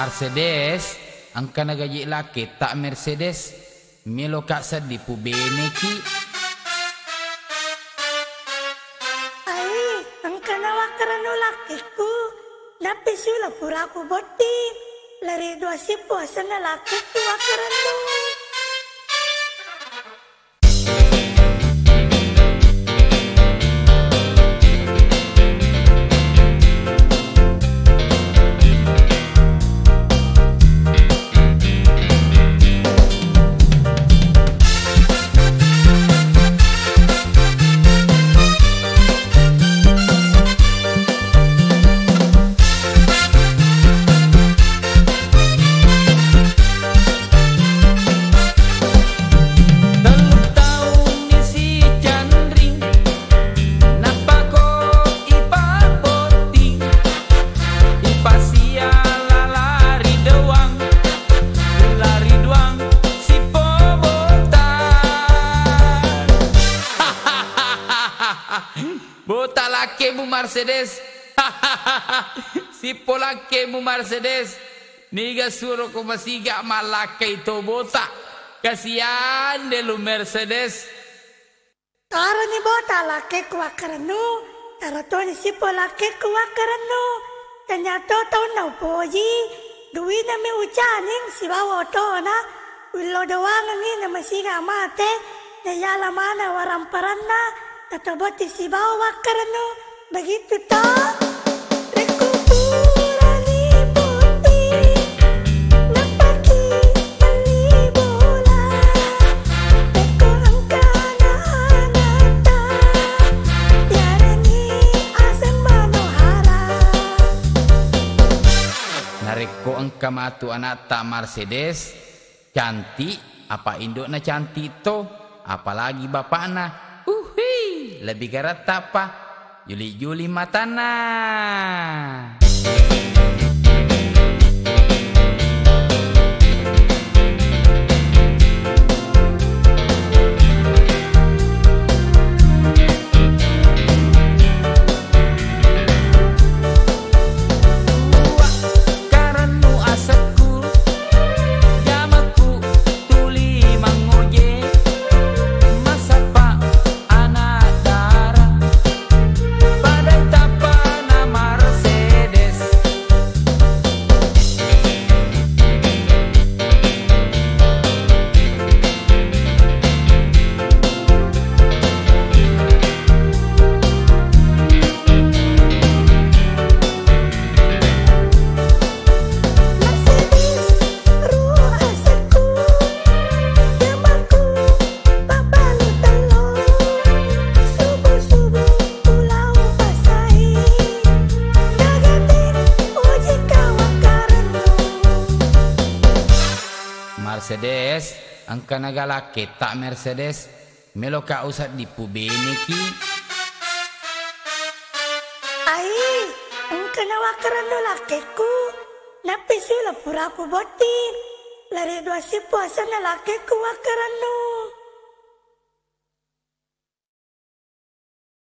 Mercedes, angka nagaji laki tak Mercedes, melo kak sedih pu bene ki. Ai, angka nawa karano lakiku, napisula puraku boti, lari dua si puasa na lakiku wakarano. Bota laki mu Mercedes. Si polake mu Mercedes. Niga suruh ko masiga malaki itu bota. Kasihan de lu Mercedes. Karo ni bota lakiku wakarano, karo to ni si polakiku wakarano. Ternyata tau na upoji, duwi na mi ucaning si bawa to na. Ulo doang ni na masiga mate, na yala mana waramparan na. Natoboti si bawa wakarano, begitu toh. Nareko angka matu anak tak Mercedes, cantik apa induk na cantik to, apalagi bapakna. Lebih garat apa? Juli-juli matana. Mercedes, angka nagalaki tak Mercedes, melo ka usat di pubene ki. Ai, angka nawa karano lakiku, napisula puraku boti, lari dua si puasa na lakiku wakarano.